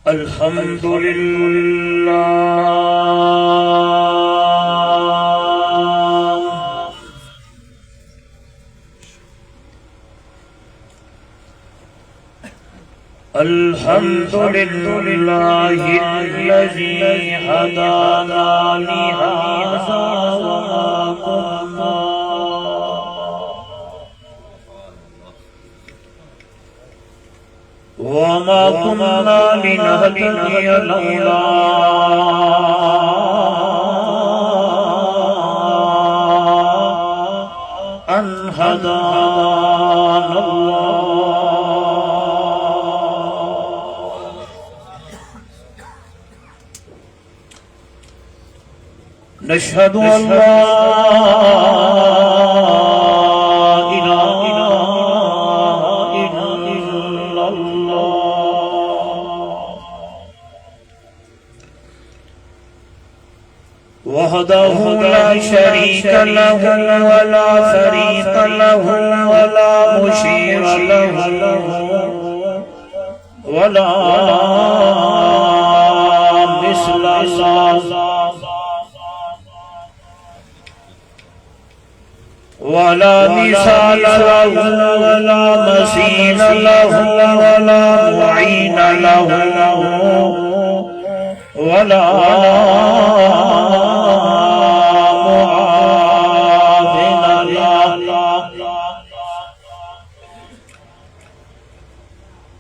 الحمد للہ الحمد للہ الذی ہدانا لہذا وما كنا لنهتدي لولا أن هدانا الله نشهد أن لا وحده لا شريك له ولا فريق له ولا مشير له ولا مثل له ولا مثال له ولا مثيل له ولا معين له ولا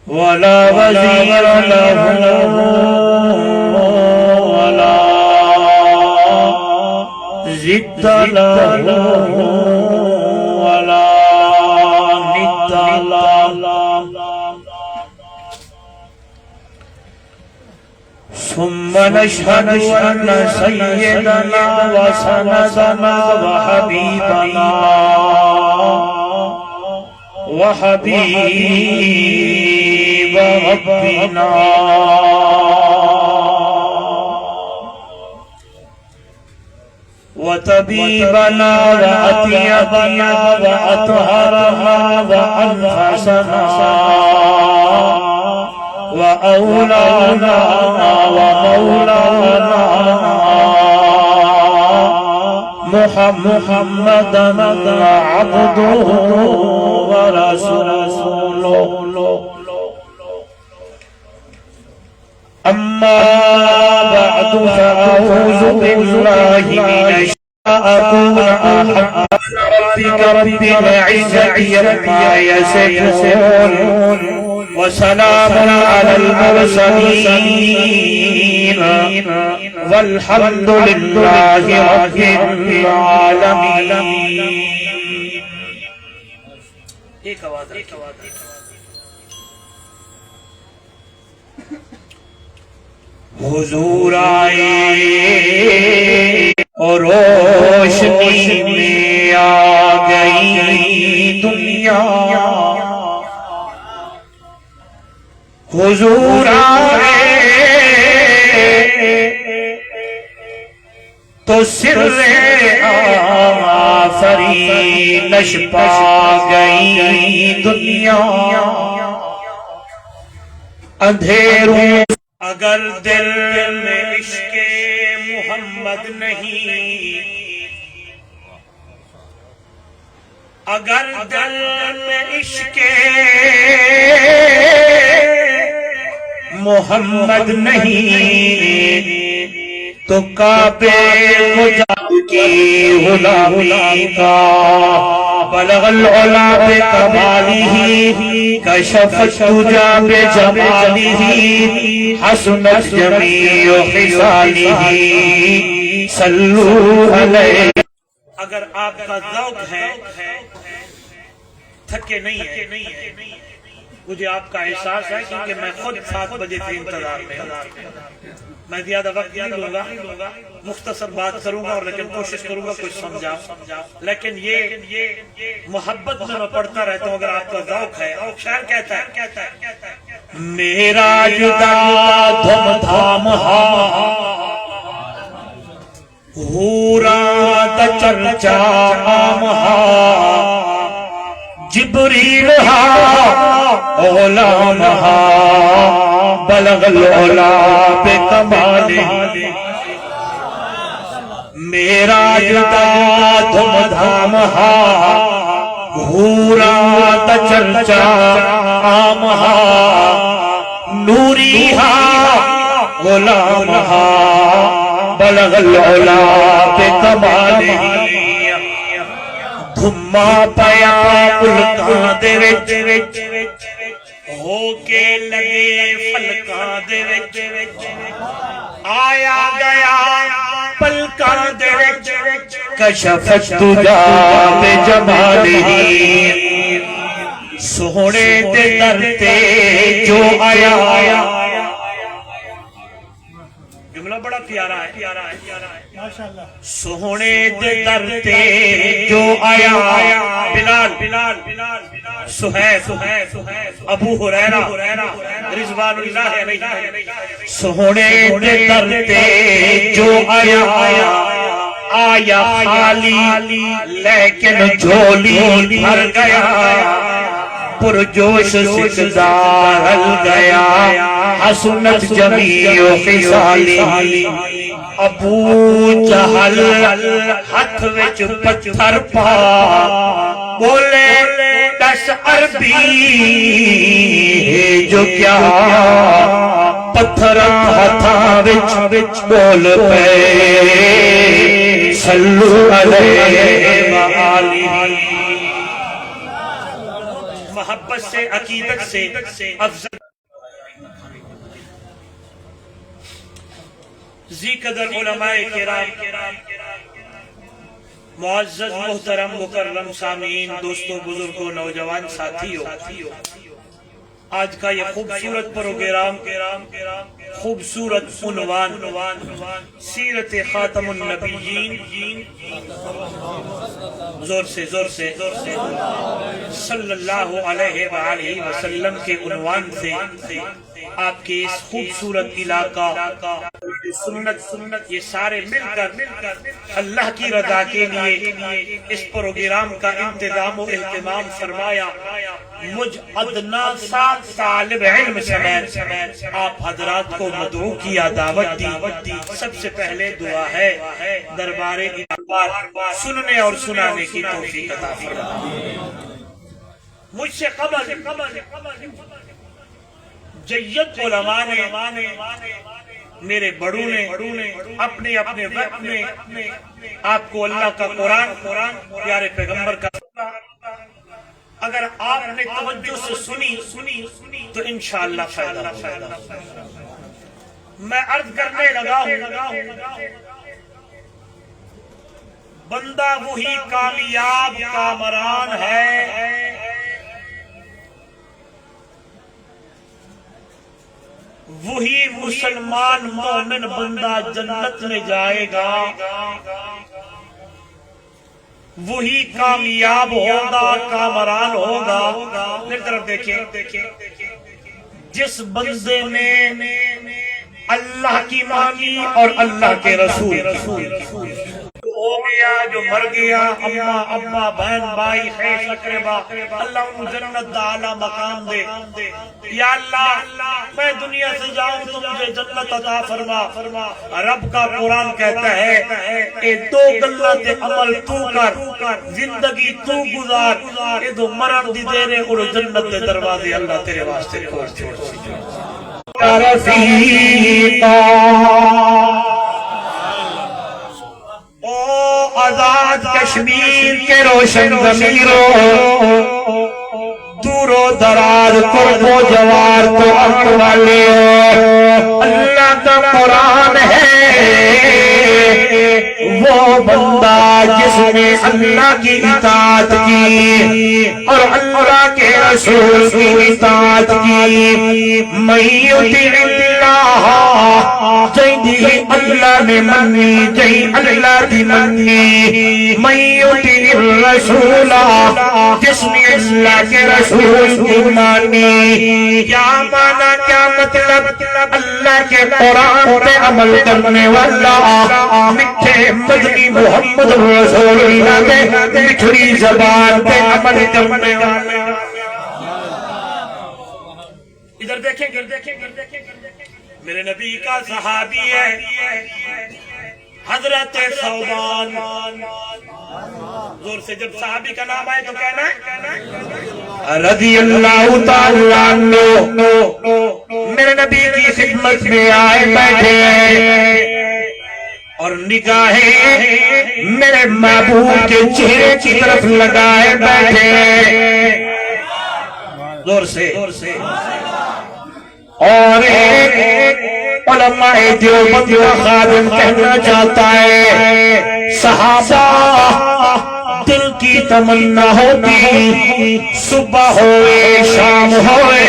ولا وزير له ولا ضد له ولا ند له ثم نشهد أن سيدنا وسندنا وحبيبنا وحبيب ربنا وطبيبنا وأطيبنا وأطهرنا وأنفسنا وأولانا ومولانا محمدا عبده ورسوله أما بعد فأعوذ بالله من أكون أحب ربك رب العزة عما يصفون وسلام على المرسلين والحمد لله رب العالمين. حضور آئے اور روشنی میں آ گئی دنیا. حضور آئے تو سر آفرینش پا گئی دنیا. اندھیروں اگر دل میں عشق محمد نہیں، اگر دل میں عشق محمد نہیں تو کعبے مجاہد کی غلامی کا بلغ العلا بکمالہ کشف الدجا بجمالہ حسنت جمیع خصالہ صلو علیہ. اگر آپ کا ذوق ہے تھکے نہیں ہے. مجھے آپ کا احساس ہے کیونکہ میں خود 7 بجے سے انتظار میں ہوں. میں زیادہ وقت نہیں لوں گا، مختصر بات کروں گا اور لیکن کوشش کروں گا کچھ سمجھا. لیکن یہ محبت میں پڑھتا رہتا ہوں. اگر آپ کا ذوق ہے. شاعر کہتا ہے میرا جدا دھم دھام ہا ہورا دا چرچا عام ہا جبریل ہا غلام ہا بلغ العلا بکمالہ میرا جدا دھم دھام ہا گھورا دا چرچا عام ہا نوری ہا غلام ہا بلغ العلا بکمالہ دھما پیا پلکاں دے وچ ہو کے لگے فلکاں دے وچ آیا گیا پلکاں دے وچ کشفت تجا بے جمالہ سونے دے در تے جو آیا جملہ بڑا پیارا ہے سونے دے در تے جو آیا بلال سہیب ابو ہریرہ رضوان اللہ علیہ سونے دے در تے جو آیا خالی لیکن جھولی بھر گیا پرجوش سکدار ہل گیا حسنت جمیع خصالہ ابو جہل ہاتھ وچ پتھر پا بولے 10 عربی جو کیا پتھر ہاتھاں وچ بول پے صلو علیہ وآلہ محبت سے عقیدت سے افضل ذی قدر علماء کرام معزز محترم مکرم سامعین دوستوں بزرگوں نوجوان ساتھیوں آج کا یہ خوبصورت پروگرام خوبصورت عنوان سیرت خاتم النبیین زور سے صلی اللہ علیہ وآلہ وسلم کے عنوان سے آپ کے اس خوبصورت علاقہ سنت یہ سارے مل کر اللہ کی رضا کے لیے اس پروگرام کا انتظام و اہتمام فرمایا مجھ ادنا 7 طالب علم سمیت آپ حضرات کو مدعو کیا دعوت دی سب سے پہلے دعا ہے دربار الہی سننے اور سنانے کی توفیق عطا فرمائے مجھ سے قبل جید علماء نے میرے بڑوں نے اپنے وقت میں آپ کو اللہ کا قرآن پیارے پیغمبر کا اگر آپ نے توجہ سے سنی تو انشاءاللہ فائدہ میں عرض کرنے لگا ہوں بندہ وہی کامیاب کامران ہے وہی مسلمان مومن بندہ جنت میں جائے گا وہی کامیاب ہوگا کامران ہوگا میری طرف دیکھیں جس بندے نے اللہ کی مانی اور اللہ کے رسول ہو گیا جو مر گیا اما ابا بہن بھائی خیش اقربا اللہ ان جنت دا اعلیٰ مقام دے یا اللہ میں دنیا سے جاؤں تو مجھے جنت عطا فرما رب کا قرآن کہتا ہے اے 2 گلاں تے عمل تو کر زندگی تو گزار اے 2 مرن دی دیرے اور جنت دے دروازے اللہ تیرے واسطے کھول چھوڑ رفیقا آزاد کشمیر کے روشن ضمیروں دور و دراز قرب و جوار تو ارض والے اللہ کا قرآن ہے وہ بندہ جس نے اللہ کی اطاعت کی اور اللہ کے رسول کی اطاعت کی من یطع اللہ جیدی اللہ نے منی جی اللہ دی منی من یطع الرسول جس نے اللہ کے رسول کی مانی کیا مانا کیا مطلب اللہ کے قرآن پہ عمل کرنے والا مٹھے مدنی محمد رسول اللہ کے مٹھڑی زبان پہ عمل کرنے والا ادھر دیکھیں گے میرے نبی کا صحابی ہے حضرت ثوبان. زور سے جب صحابی کا نام آئے تو کہنا ہے رضی اللہ تعالیٰ عنہ. میرے نبی کی خدمت میں آئے بیٹھے ہیں اور نگاہیں میرے محبوب کے چہرے کی طرف لگائے بیٹھے ہیں. زور سے. اور علماء دیوبند کا خادم کہنا چاہتا ہے صحابہ دل کی تمنا ہوتی صبح ہوئے شام ہوئے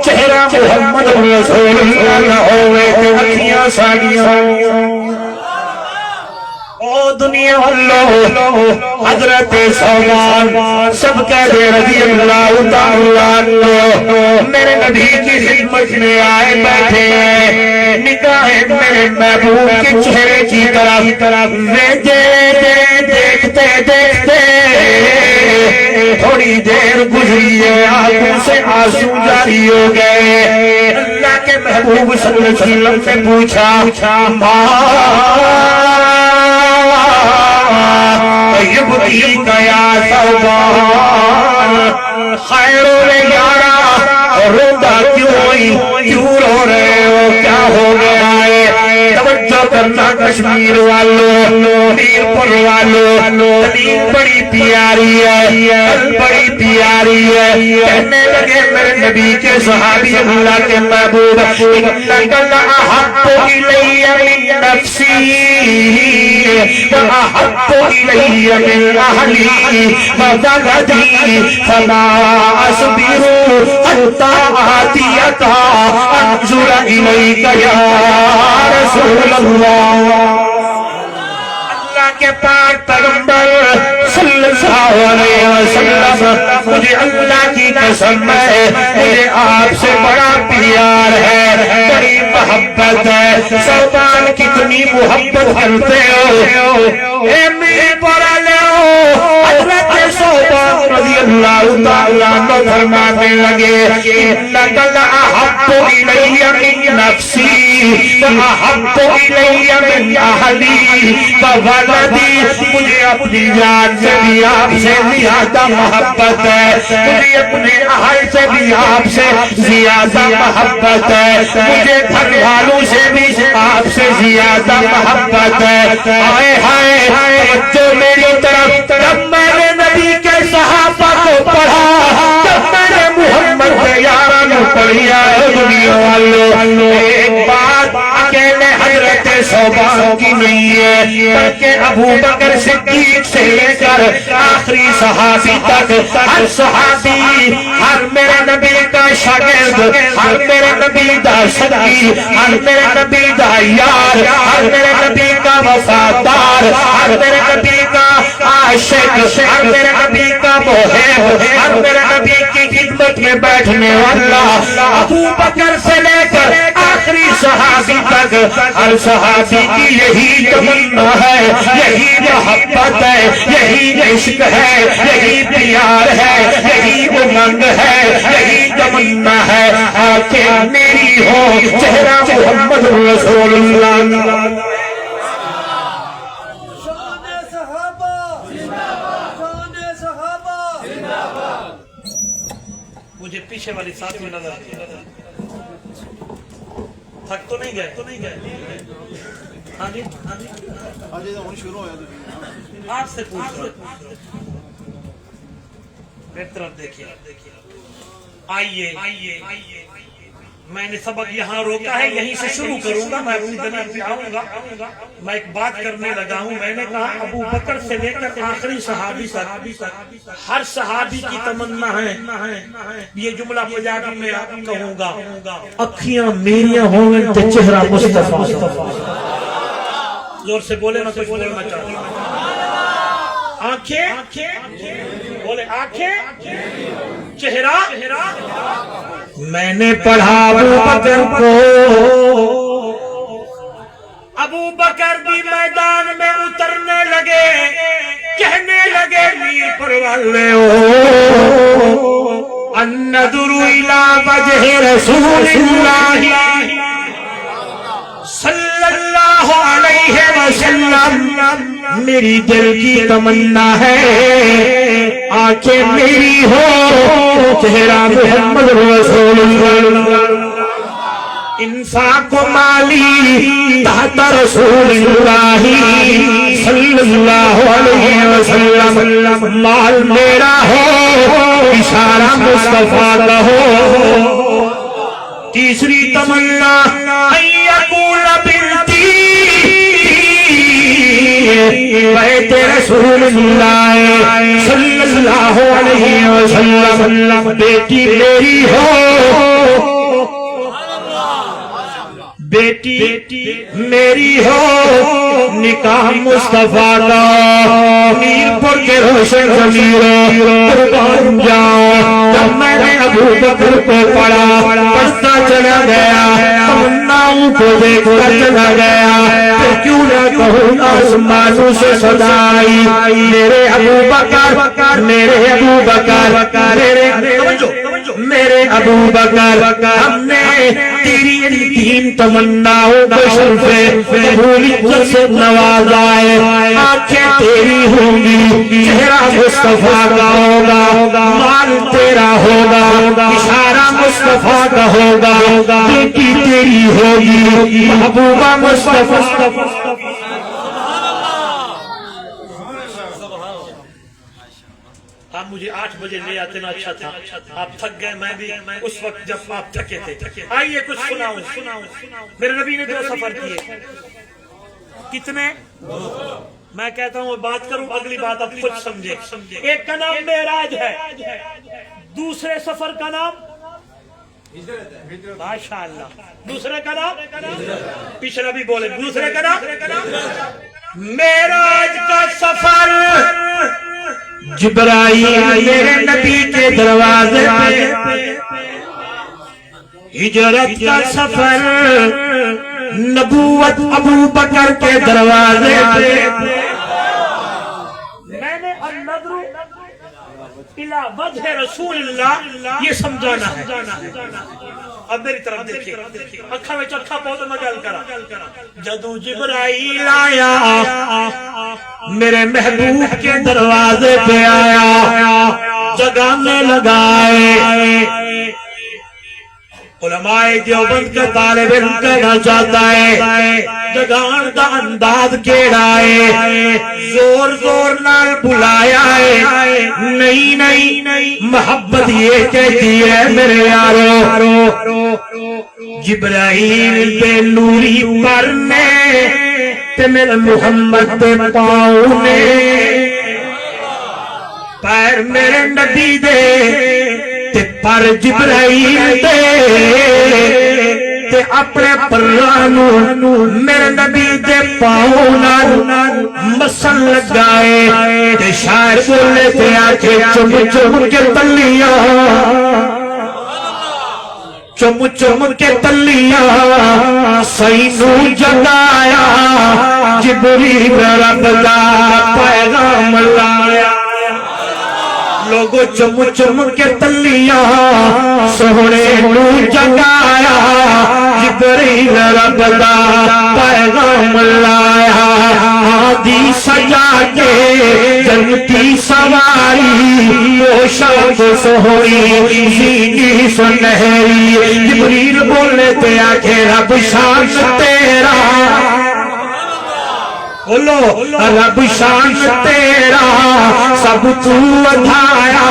چہرہ محمد رسول اللہ نہ ہوئے اکھیاں ساڑیاں. او دنیا والو حضرت ثوبان سب کہہ دے رضی اللہ تعالیٰ عنہ میرے نبی کی خدمت میں آئے بیٹھے ہیں نگاہیں میرے محبوب کے چہرے کی طرف دیکھتے دیکھتے تھوڑی دیر گزری ہے آنکھوں سے آنسو جاری ہو گئے. اللہ کے محبوب صلی اللہ علیہ وسلم سے پوچھا یبکیک یا ثوبان خیر یارا روتا کیوں رو رہے ہو کیا ہو گیا ہے. توجہ کرنا کشمیر والوں میر پور والوں دلیل بڑی پیاری ہے بڑی پیاری ہے. کہنے لگے میرے نبی کے صحابی اللہ کے محبوب انک لأحب الی من نفسی وأحب الی من اہلی وولدی فما اصبر حتی آتیک انظر الیک یا رسول اللہ. اللہ کے پاک پیغمبر صلی اللہ علیہ وسلم مجھے اللہ کی قسم ہے مجھے آپ سے بڑا پیار ہے بڑی محبت ہے. ثوبان کتنی محبت کرتے ہو اے میرے پڑا لے حضرت ثوبان رضی اللہ تعالیٰ عنہ فرمانے لگے انک لأحب الی من نفسی وأحب الی من اہلی وولدی. مجھے اپنی جان سے بھی آپ سے زیادہ محبت ہے مجھے اپنے اہل سے بھی آپ سے زیادہ محبت ہے مجھے گھر والوں سے بھی آپ سے زیادہ محبت ہے. آئے ہائے توجہ میری طرف. جب میں نے نبی کے صحابہ کو پڑھا جب میں نے محمد کے یارانو پڑھیا دنیا والوں ایک بات اکیلے حضرت ثوبان کی نہیں ہے بلکہ ابو بکر صدیق سے لے کر آخری صحابی تک ہر صحابی ہر میرے نبی کا شاگرد ہر میرے نبی دا صدیق ہر میرے نبی دا یار ہر میرے نبی کا وفادار ہر میرے نبی کا عاشق ہر میرے نبی کا محب ہر میرے نبی کی خدمت میں بیٹھنے والا ابو بکر سے لے کر آخری صحابی تک ہر صحابی کی یہی تمنا ہے یہی محبت ہے یہی عشق ہے یہی پیار ہے یہی امنگ ہے یہی تمنا ہے آنکھیں میری ہو چہرہ محمد رسول اللہ. مجھے پیچھے والی ساتھ میں نظر تھک تو نہیں گئے ہاں جی شروع ہو آپ سے پوچھ رہا میری طرف دیکھیے. آئیے میں نے سبق یہاں روکا ہے یہیں سے شروع کروں گا میں اپنی دلیل پہ آؤں گا. میں ایک بات کرنے لگا ہوں میں نے کہا ابو بکر سے لے کر آخری صحابی تک ہر صحابی کی تمنا ہے یہ جملہ پنجابی میں کہوں گا اکھیاں میریاں ہوں تو چہرہ مصطفیٰ. زور سے بولے میں کچھ بولنا چاہتا ہوں. آنکھیں بولے آنکھیں چہرہ. میں نے پڑھا ابو بکر کو ابو بکر بھی میدان میں اترنے لگے کہنے لگے میر پر والے ہو النظر الى وجہ رسول اللہ صلی اللہ علیہ وسلم میری دل کی تمنا ہے آنکھیں میری ہو چہرہ محمد رسول اللہ انفاق مالی تحت رسول اللہ صلی اللہ علیہ وسلم مال میرا ہو اشارہ مصطفیٰ کا ہو تیسری تمنا ان یکون بنتی بیت رسول اللہ صلی اللہ علیہ وسلم بیٹی میری ہو بیٹی میری ہو نکاح مصطفیٰ کا میرپور کے روشن ضمیروں قربان جاؤ جب میں نے ابو بکر کو پڑھا پڑھتا چلا گیا تمناؤں کو دیکھتا چلا گیا پھر کیوں نہ کہوں آسمانوں سے صدا آئی میرے ابو بکر میرے ابو بکر میرے ابو بکر ہم نے تیری تین تمناؤں کو شرفے قبولیت سے نوازا ہے آنکھیں تیری ہوں گی چہرہ مصطفیٰ کا ہوگا مال تیرا ہوگا اشارہ مصطفیٰ کا ہوگا بیٹی تیری ہوگی محبوبہ مصطفیٰ آپ مجھے 8 بجے لے آتے نا اچھا تھا آپ تھک گئے میں بھی اس وقت جب آپ تھکے تھے آئیے کچھ سناؤں میرے نبی نے 2 سفر کیے کتنے میں کہتا ہوں بات کروں اگلی بات آپ خود سمجھے ایک کا نام معراج ہے دوسرے سفر کا نام ماشاءاللہ دوسرے کا نام پچھلا بھی بولے دوسرے کا نام معراج کا سفر جبرائیل میرے نبی کے دروازے پہ ہجرت کا سفر نبوت ابو بکر کے دروازے پہ میں نے النظر الى وجہ رسول اللہ یہ سمجھانا ہے اب میری طرف دیکھیں اکھا میں چکھا پہنچ میں گل کرا جدو جبرائیل آیا میرے محبوب کے دروازے پہ آیا جگانے لگائے علماء دیوبند کا طالب علم کہنا چاہتا ہے جگان دا انداز کیڑا ہے زور زور نال بلایا ہے نہیں محبت یہ کہتی ہے میرے یارو جبرائیل پہ نوری پرنے تے میرے محمد پہ پاؤنے پیر میرے نبی دے تے پر جبرائیل دے تے اپنے پرانو میرے نبی دے پاؤنا مسل لگائے تے شاعر بولے تے آکے چم چم کے تلیاں چم چم کے تلیاں سینو جگایا جبریل رب دا پیغام لایا لوگو چم چم کے تلیاں سونے نو جگایا جبریل رب دا پیغام لایا آدھی سجا کے جنتی سواری پوشاک سہوئی زینی سنہری جبریل بولے تے آکھے رب شان تیرا بولو رب شان تیرا سب تو ودھایا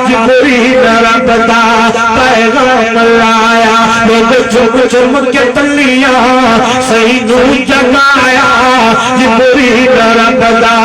جبریل رب دا پیغام لایا لوگ چم چم کے تلیاں سینو جگایا جبریل رب دا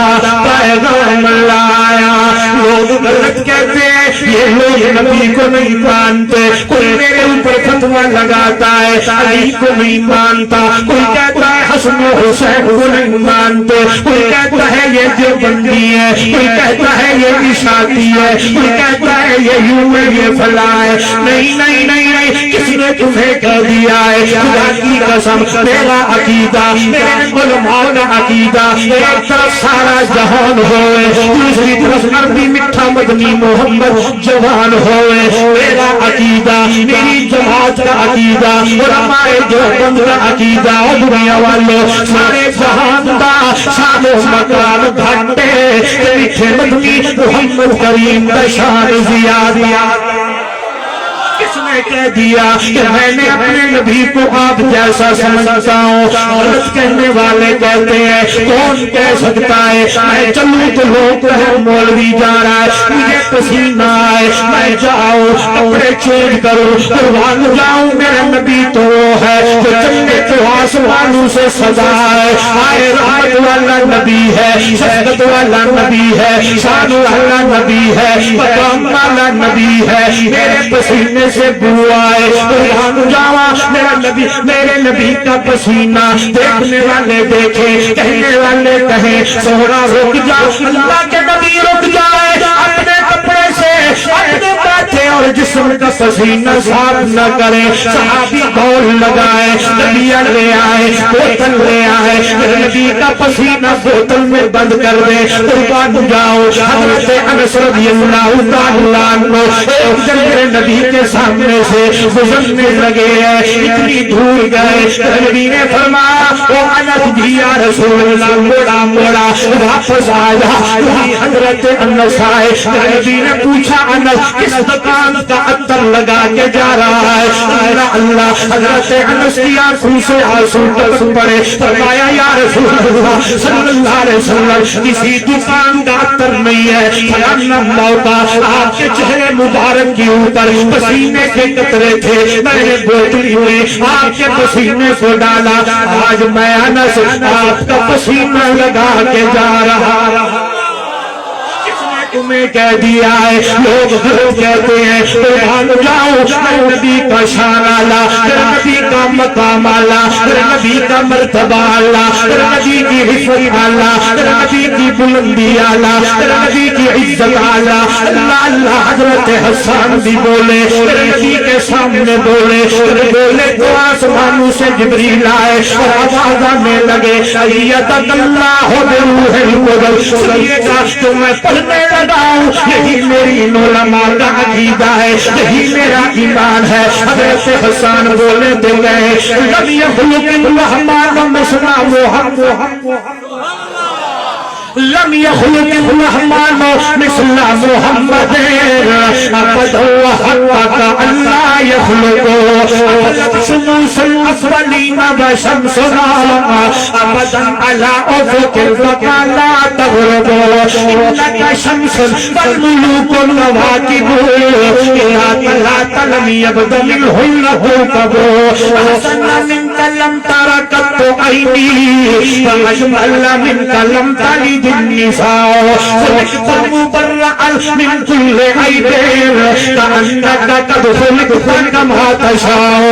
پیغام لایا لوگ غلط کہتے ہیں یہ لوگ نبی کو نہیں مانتے کوئی میرے اوپر فتوہ لگاتا ہے علی کو نہیں مانتا کوئی کہتا ہے حسن و حسین کو نہیں مانتے کوئی کہتا ہے یہ دیوبندی ہے کوئی کہتا ہے یہ نشاتی ہے کوئی کہتا ہے یہ یوں ہے یہ فلاں ہے نہیں کس نے تمہیں کہہ دیا ہے خدا کی کی قسم میرا عقیدہ میرے علماء کا عقیدہ ایک طرف سارا جہان ہوئے دوسری طرف عربی مٹھا مدنی محمد جوان ہوئے میرا عقیدہ میری جماعت کا عقیدہ علماء دیوبند کا عقیدہ دنیا والوں سارے جہان دا شان و مکان گھٹے میٹھے مدنی محمد کریم کا شان زیادہ کس نے کہہ دیا کہ میں نے اپنے نبی کو آپ جیسا سمجھتا ہوں غلط کہنے والے کہتے ہیں کون کہہ سکتا ہے میں چلوں تو لوگ کہیں مولوی جا رہا ہے مجھے پسینہ آئے میں جاؤں کپڑے چینج کروں قربان جاؤں میرا نبی تو وہ ہے جو چلے تو آسمانوں سے سزا ہے آئے رحمت والا نبی ہے شفقت والا نبی ہے شان والا نبی ہے مقام والا نبی ہے میرے پسینے سے بو آئے قربان جاوا میرے نبی کا پسینہ دیکھنے والے دیکھیں کہنے والے کہیں سونا رک جاؤ اللہ کے نبی رک جائے اپنے کپڑے سے اپنے ماتھے اور جسم کا پسینہ صاف نہ کرے صحابی بول لگائے نبی لے آئے بوتل لے آئے میرے نبی کا پسینہ بوتل میں بند کر دے قربان جاؤ حضرت انس رضی اللہ تعالیٰ عنہ ایک دن میرے نبی کے سامنے سے گزرنے لگے ہیں اتنی دھول گئے نبی نے فرمایا او انس بھی یا رسول اللہ موڑا موڑا واپس آیا حضرت انس آئے نبی نے پوچھا انس کس دکان کا عطر لگا کے جا رہا ہے اللہ اللہ حضرت انس کی آنکھوں سے آنسو ٹپک پڑے فرمایا یا رسول اللہ صلی اللہ علیہ وسلم کسی دکان کا عطر نہیں ہے فلانا موقع آپ کے چہرے مبارک کے اوپر پسینے کے قطرے تھے میں نے بوتلی میں آپ کے پسینے کو ڈالا آج میں انس آپ کا پسینہ لگا کے جا رہا تمہیں کہہ دیا ہے لوگ کہتے ہیں قربان جاؤ میرے نبی کا شان آلہ میرے نبی کا مقام آلہ میرے نبی کا مرتبہ آلہ میرے نبی کی حفظ آلہ میرے نبی کی بلندی آلہ میرے نبی کی عزت آلہ اللہ اللہ حضرت حسان بھی بولے میرے نبی کے سامنے بولے تو آسمانوں سے جبریل آئے اور آواز آنے لگے ایتک اللہ بروح القدس سنیے گا تو میں پڑھنے یہی میری علماء کا عقیدہ ہے یہی میرا ایمان ہے حضرت حسان بولے دے گئے لم یخلق الرحمن مثل لم يخلق الرحمن مثل محمد ابدا وحقق الا يخلق شمس الاولين وشمسنا ابدا على افق البقاء لا تغرب انك شمس والملوك الواكب اذا طلعت لم يبد منهن كوكب احسن منك لم تر قط عيني واجمل منك لم تلد النساء خلقت مبرأ من كل عيب كأنك قد خلقت كما تشاء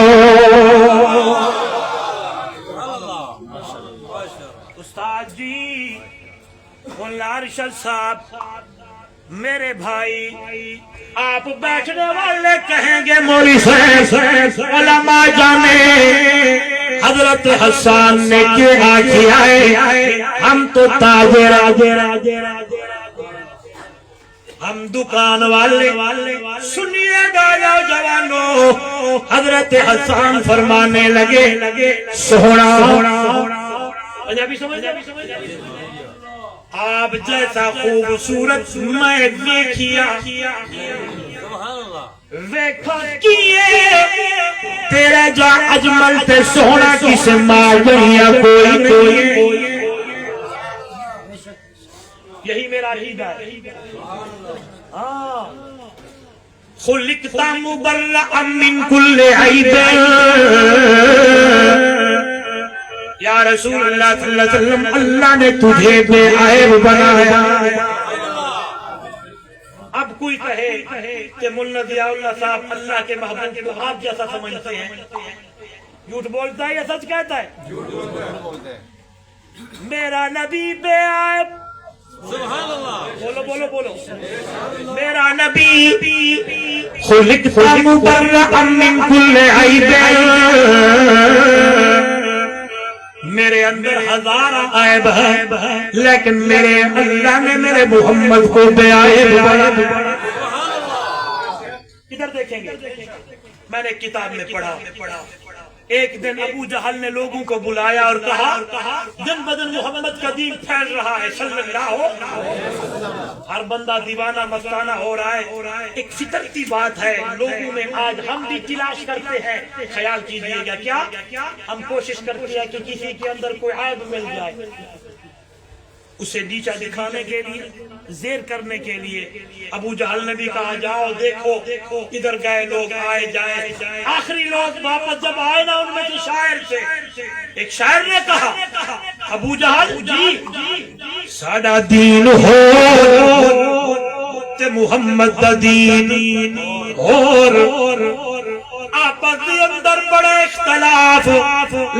استاد جی ملا ارشد صاحب میرے بھائی آپ بیٹھنے والے کہیں گے مولی صاحب علماء جانے حضرت حسان نے کیا کیا ہے ہم تو تاجر ہم دکان والے سنیے گا جوانوں حضرت حسان فرمانے لگے سونا آپ جیسا خوبصورت میں دیکھیا ویکھا کیے تیرے جا اجمل تے سونا کس مال دنیا کوئی یہی میرا عقیدہ ہے خلقت مبرأ من کل عیب یا رسول اللہ صلی اللہ علیہ وسلم اللہ نے تجھے بے عیب بنایا اب کوئی کہے کہ مولانا ضیاء اللہ صاحب اللہ کے محبوب کو آپ جیسا سمجھتے ہیں جھوٹ بولتا ہے یا سچ کہتا ہے میرا نبی بے عیب بولو بولو بولو میرا نبی خلقت مبرأ من کل عیب میرے اندر ہزارہ عیب ہے لیکن میرے اللہ نے میرے محمد کو بے عیب بنا. ادھر دیکھیں گے میں نے کتاب میں پڑھا ایک دن ابو جہل نے لوگوں کو بلایا اور کہا دن بدن محمد کا دین پھیل رہا ہے صلی اللہ ہر بندہ دیوانہ مستانہ ہو رہا ہے. ایک فطرتی بات ہے لوگوں میں آج ہم بھی تلاش کرتے ہیں. خیال کیجئے گا کیا ہم کوشش کرتے ہیں کہ کسی کے اندر کوئی عیب مل جائے اسے نیچا دکھانے کے لیے زیر کرنے کے لیے. ابو جہل نے بھی کہا جاؤ دیکھو ادھر گئے لوگ آئے جائے آخری لوگ واپس جب آئے نا ان میں سے شاعر سے ایک شاعر نے کہا ابو جہل جی ساڈا دین ہو تے محمد دا دین اور آپس کے اندر بڑے اختلاف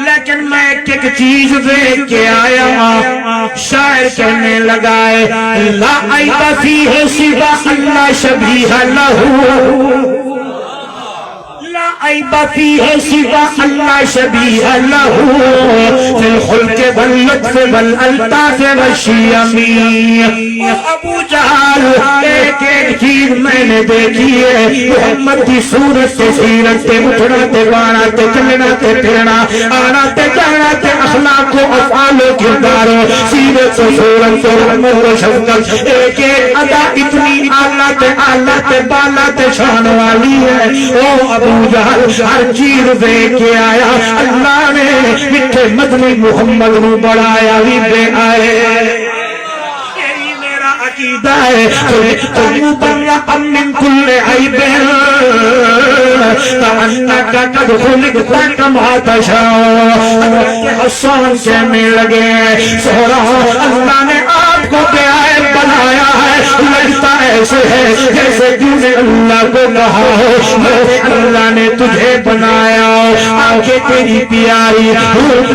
لیکن میں ایک چیز دیکھ کے آیا. شاعر کہنے لگا ہے لا عیب فیہ سوا اللہ شبیہ لہو لا عیب فیہ سوا اللہ شبیہ لہو فی الخلق واللطف والالطاف والشیم. ابو جہل ایک ایک چیز میں نے دیکھی ہے محمد کی صورت سے سیرت سے اٹھنا تے بانا تے چلنا تے پھرنا آنا تے جانا تے اخلاق و افعال و کردار سیرت و صورت و رحمت و شفقت ایک ایک ادا اتنی اعلیٰ تے بالا تے شان والی ہے. او ابو جہل ہر چیز دیکھ کے آیا اللہ نے میٹھے مدنی محمد نو بڑھایا بھی بے آئے. عقیدہ ہے تم برا من کل عیب کأنک قد خلقت کما تشاء. حسان کہنے لگے سہرا اللہ نے آپ کو بے عیب بنایا ہے لگتا ایسے ہے جیسے کیوں نے اللہ کو کہا ہو اللہ نے تجھے بنایا. آنکھیں تیری پیاری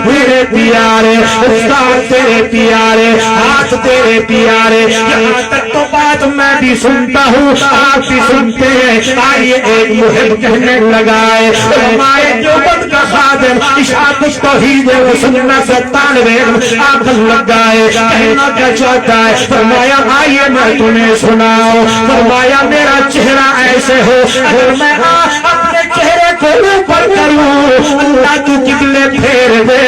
تیرے پیارے استاد تیرے پیارے ہاتھ تیرے پیارے. یہاں تک تو بات میں بھی سنتا ہوں آپ بھی سنتے ہیں. آئیے ایک محب کہنے لگا ہے ہمارے دیوبند کا خادم اشاعت توحید و سنت سے طالب علم آپ لگا ہے کہنا کیا چاہتا ہے فرمایا آئیے میں تمہیں سناؤ. فرمایا میرا چہرہ ایسے ہو اگر میں اپنے چہرے کو اوپر کروں اللہ تو قبلے پھیر دے.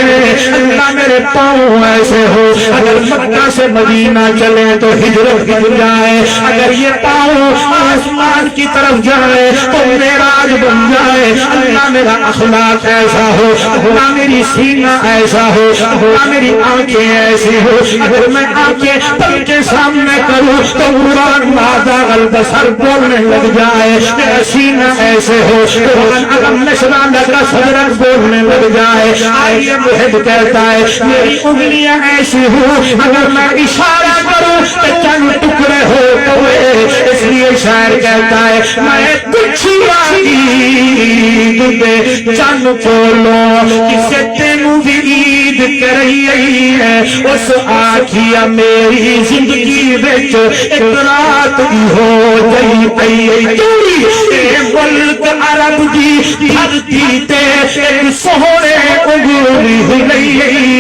اللہ میرے پاؤں ایسے ہو اگر مکہ سے مدینہ چلے تو ہجرت ہو جائے اگر یہ پاؤں آسمان کی طرف جائے تو معراج بن جائے. اللہ میرا اخلاق ایسا ہو اللہ میری سینہ ایسا ہو اللہ میری آنکھیں ایسی ہو اگر میں آنکھیں پل کے سامنے کروں تو قرآن ماذا البصر بولنے لگ جائے. میرا سینہ ایسے ہو قرآن علم نشرح لک صدرک بولنے لگ جائے. آئیے محب کہتا ہے میری انگلیاں ایسی ہو اگر میں اشارہ کروں تو چند ٹکڑے ہو گئے. اس لیے شاعر کہتا ہے میں کچھ عید دے چند بولو کسے تینوں بھی عید کری ہے اس آکھیا میری زندگی بچ ایک رات ہو گئی. اے ملک عرب دی دھرتی تے ایک سوہنے انگلی ہلئی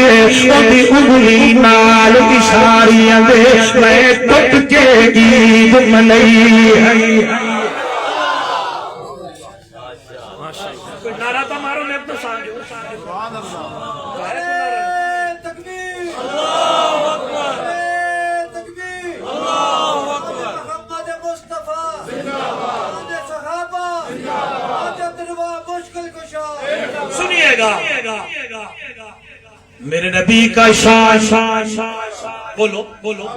ہے اودی انگلی نال اشاریاں دے میں ٹوٹ کے عید منئی ہے. کوئی نعرہ تو مارو میں اپنا سانجو سبحان اللہ تکبیر اللہ اکبر تکبیر اللہ اکبر محمد مصطفی زندہ باد صحابہ زندہ باد تجربہ مشکل کشا. سنیے گا میرے نبی کا شان بولو بولو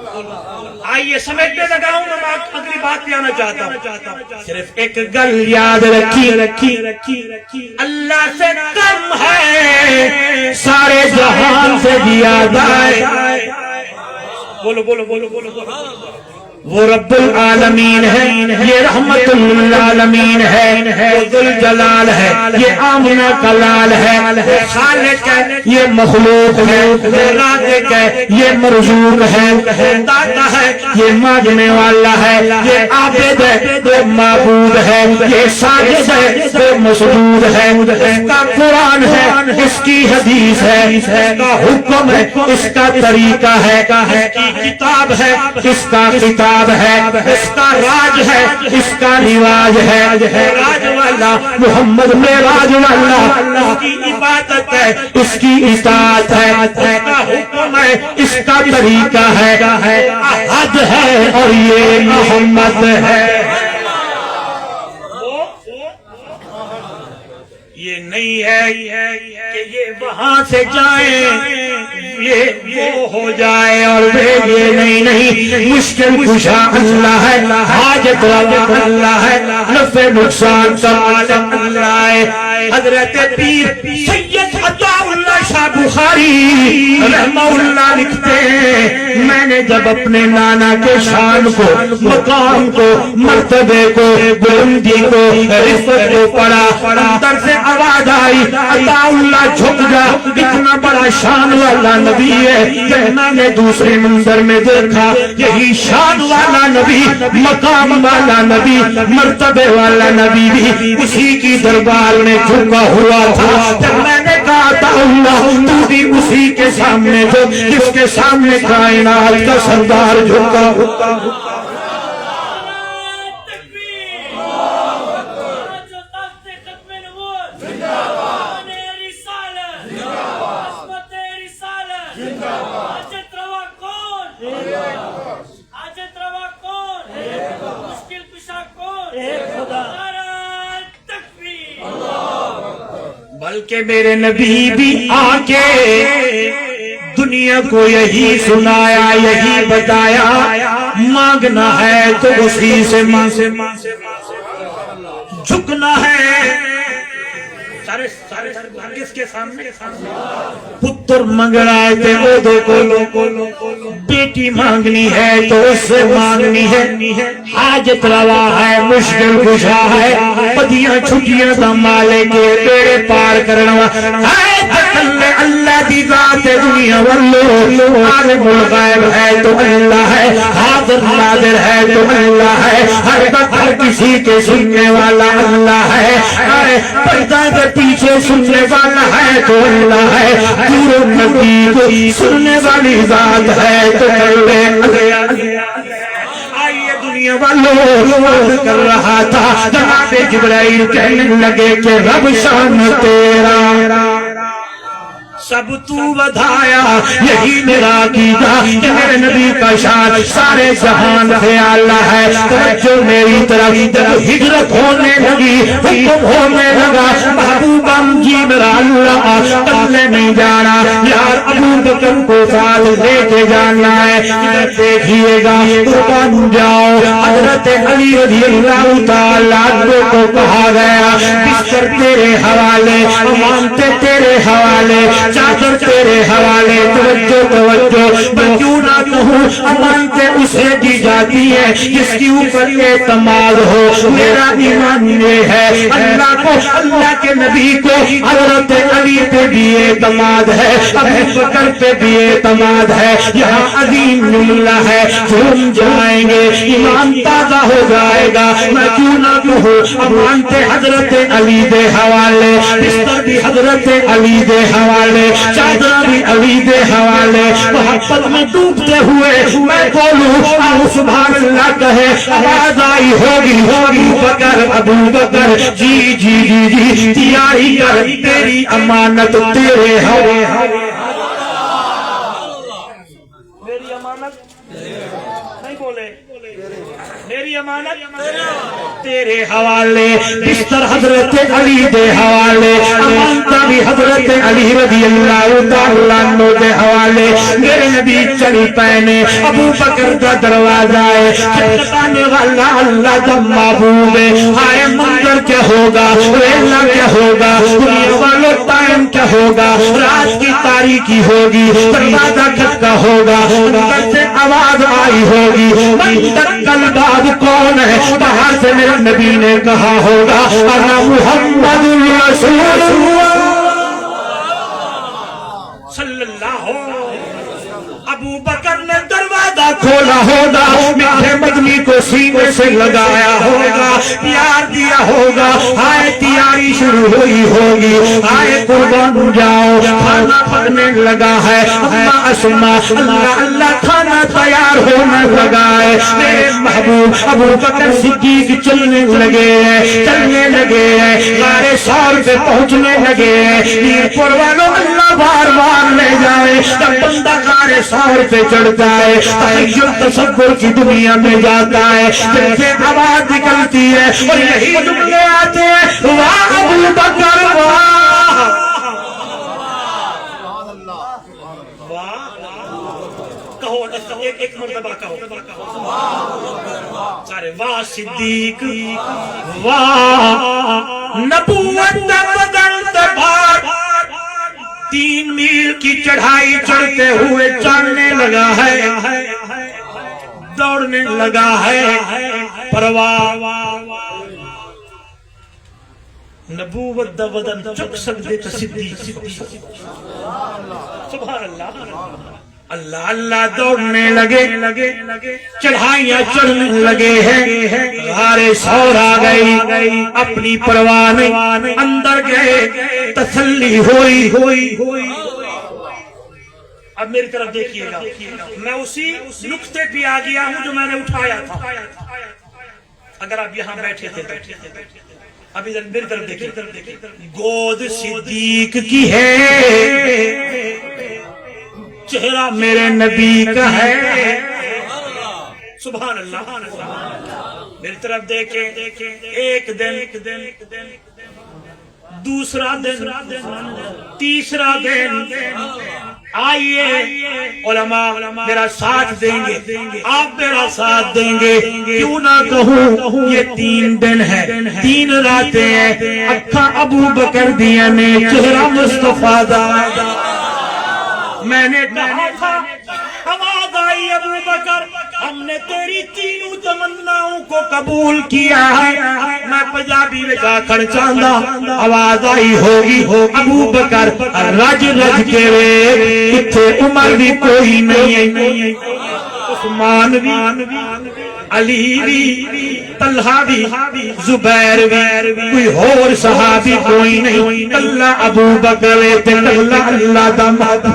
آئیے سمیٹنے لگا ہوں میں اگلی بات پہ آنا چاہتا ہوں. صرف ایک گل یاد رکھی اللہ سے کم ہے سارے جہان سے زیادہ ہے. بولو بولو بولو بولو وہ رب العالمین ہے، یہ رحمت للعالمین ہے، وہ ذوالجلال ہے، یہ آمنہ کا لال ہے، وہ خالق ہے، یہ مخلوق ہے، وہ رازق ہے، یہ مرزوق ہے، وہ داتا ہے، یہ مانگنے والا ہے، یہ عابد ہے، وہ معبود ہے، یہ ساجد ہے، وہ مسجود ہے، اس کا قرآن ہے، اس کی حدیث ہے، اس کا حکم ہے، اس کا طریقہ ہے، اس کی کتاب ہے، اس کا کتاب ہے، اس کا راج ہے، اس کا رواج ہے، راج والا محمد میں راج والا، اس کی عبادت ہے، اس کی اطاعت ہے، اس کا حکم ہے، اس کا طریقہ ہے، احد ہے اور یہ محمد ہے۔ یہ نہیں ہے کہ یہ وہاں سے جائیں یہ وہ ہو جائے اور یہ نہیں، مشکل کشا اللہ ہے، حاجت روا اللہ ہے، نفع نقصان کا عالم اللہ ہے۔ حضرت پیر سید عطا اللہ شاہ بخاری رحمہ اللہ لکھتے ہیں، میں نے جب اپنے نانا کے شان کو، مقام کو، مرتبے کو، بلندی کو، رفت کو پڑھا، اندر سے آواز آئی عطا اللہ جھک جا، اتنا بڑا شان والا نبی ہے۔ جب میں نے دوسرے منظر میں دیکھا یہی شان والا نبی، مقام والا نبی، مرتبے والا نبی بھی اسی کی دربار میں جھکا ہوا تھا۔ جب میں نے کہا عطا اللہ تو بھی اسی کے سامنے جو جس کے سامنے کائنات کا سردار جھکا ہوا۔ بلکہ میرے نبی بھی آ کے دنیا کو یہی سنایا، یہی بتایا، مانگنا ہے تو اسی سے جھکنا ہے۔ سارے کس کے سامنے؟ پتر مانگ رہے تھے وہ دیکھو، بیٹی مانگنی ہے تو اس سے مانگنی ہے، حاجت روا ہے، مشکل کشا ہے، پدیاں چھٹیاں دا مالک بیڑے پار کرنا ہے، اللہ دی ذات دنیا واللو، عالم الغیب ہے تو اللہ ہے، حاضر ناظر ہے تو اللہ ہے، ہر وقت ہر کسی کے سننے والا اللہ ہے، پردہ کے پیچھے سننے والا ہے تو اللہ ہے، دور و نزدیک سننے والی ذات ہے تو اللہ۔ آئیے دنیا والوں کر رہا تھا، جناب جبرائیل کہنے لگے کہ رب شان تیرا سب تو بدھایا، یہی میرا عقیدہ کہ میرے نبی کا شان سارے جہان سے اعلیٰ ہے۔ توجہ میری طرف، جب ہجرت ہونے لگی، حکم ہونے لگا، محبوبہ جی میرا اللہ تلے نہیں جانا، یار ابو بکر کو ساتھ لے کے جانا ہے، دیکھیے گا قربان جاؤ۔ حضرت علی رضی اللہ تعالیٰ عنہ کو کہا گیا بستر تیرے حوالے، امانتیں تیرے حوالے، چادر تیرے حوالے، توجہ توجہ، میں کیوں نہ کہوں امانتیں اسے دی جاتی ہے جس کی اوپر اعتماد ہو۔ میرا ایمان یہ ہے اللہ کو، اللہ کے نبی کو، حضرت علی پہ بھی اعتماد ہے، ابو بکر پہ بھی اعتماد ہے، یہاں عظیم جملہ ہے، جھوم جائیں گے، ایمان تازہ ہو جائے گا۔ میں کیوں نہ کہوں امانتیں حضرت علی دے حوالے، بستر بھی حضرت علی دے حوالے، چادر بھی علی دے حوالے، محبت میں ڈوبتے ہوئے میں بولوں آؤ سبحان اللہ کہے، آواز آئی ہوگی ابو بکر جی جی جی جی تیاری کر، تیری امانت تیرے حوالے۔ میری امانت نہیں بولے، میری امانت تیرے حوالے، بستر حضرت علی دے حوالے، امانتہ بھی حضرت علی رضی اللہ تعالیٰ عنہ دے حوالے۔ میرے نبی چلی پہنے، ابو بکر کا دروازہ ہے، کھٹکھٹانے والا اللہ کا محبوب ہے، ہائے منظر کیا ہوگا، ویلا کیا ہوگا، دنیا والوں ٹائم کیا ہوگا، رات کی تاریکی ہوگی، دروازہ کھٹکا ہوگا، اندر سے آواز آئی ہوگی کل بعد کون ہے؟ باہر سے میرے نبی نے کہا ہوگا انا محمد رسول اللہ صلی اللہ علیہ وسلم۔ ابو بکر نے دروازہ کھولا ہوگا، میٹھے مدنی کو سینے سے لگایا ہوگا، پیار دیا ہوگا، آئے تیاری شروع ہوئی ہوگی، آئے قربان جاؤ، کھانا پکنے لگا ہے، اما اسما اللہ اللہ کھانا تیار ہونے لگا ہے، میرے محبوب ابو بکر صدیق چلنے لگے ہیں، چلنے لگے ہیں، غار ثور پہ پہنچنے لگے ہیں، میر پور والوں اللہ بار بار لے جائے، جب بندہ غار ثور پہ چڑھتا ہے، تخیل تصور کی دنیا میں جاتا ہے، پھر سے آواز نکلتی ہے اور یہی جملے آتے ہیں، واہ ابو بکر واہ، کہو ایک مرتبہ کہو سارے، واہ صدیق، واہ نبوت بدن تبار، 3 میل کی چڑھائی چڑھتے ہوئے چلنے لگا ہے، دوڑنے لگا ہے، پرواہ نبوت دا بدن چک سکتے تو صدیق سبحان اللہ، اللہ اللہ دوڑنے لگے، چڑھائیاں چڑھنے لگے ہیں، غار ثور آ گئی، اپنی پرواہ نہیں، اندر گئے، تسلی ہوئی۔ اب میری طرف دیکھیے گا، میں اسی نقطے پہ آ گیا ہوں جو میں نے اٹھایا تھا، اگر آپ یہاں بیٹھے تھے اب ادھر میری طرف دیکھیے، گود صدیق کی ہے، چہرہ میرے نبی کا ہے، سبحان اللہ، میری طرف دیکھیں، ایک دن، دوسرا دن، تیسرا دن، آئیے علماء میرا ساتھ دیں گے، آپ میرا ساتھ دیں گے، کیوں نہ کہوں یہ 3 دن ہے، 3 راتیں ہیں، اکھا ابو بکر دیا نے، چہرہ مصطفیٰ دا، میں نے کہا تھا آواز آئی ابو بکر ہم نے تیری تینوں تمناؤں کو قبول کیا ہے، میں پنجابی میں کہا کھڑ چاندہ، آواز آئی ہوگی ابو بکر رج کے وے، اتھے عمر بھی کوئی نہیں، عثمان بھی، علی بھی، طلحہ بھی، زبیر بھی، کوئی اور صحابی کوئی نہیں، اللہ ابو بکر اللہ اللہ دماد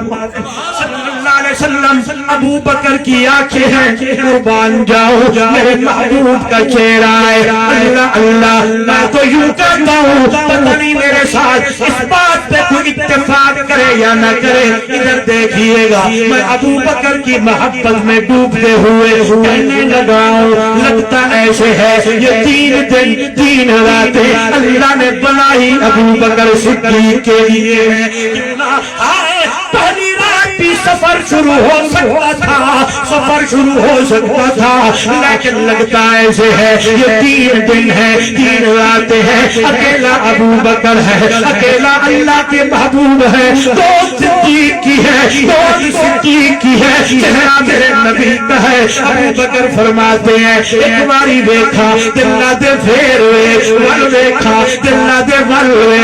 صلی اللہ علیہ وسلم، ابو بکر کی آنکھیں ہیں، قربان جاؤ میرے محبوب کا چہرہ ہے، اللہ اللہ، میں تو یوں کہتا ہوں پتہ نہیں میرے ساتھ اس بات پہ کوئی اتفاق کرے یا نہ کرے، ادھر دیکھیے گا، میں ابو بکر کی محبت میں ڈوبتے ہوئے کہنے لگا ہوں، لگتا ایسے ہے یہ 3 دن 3 راتیں اللہ نے بنائی ابو بکر صدیق کے لیے ہے، کیوں نہ آئے پہلی رات بھی سفر شروع ہو سکتا تھا، سفر شروع ہو سکتا تھا، لیکن لگتا ایسے ہے یہ 3 دن ہے 3 راتیں ہیں، اکیلا ابو بکر ہے، اکیلا اللہ کے محبوب ہے، دوست صدیق کی ہے، دوست صدیق کی ہے، چہرہ میرے نبی کا ہے، ابو بکر فرماتے ہیں ایک باری دیکھا دل نہ دے پھر ہوئے، ول دیکھا دل نہ دے ول ہوئے،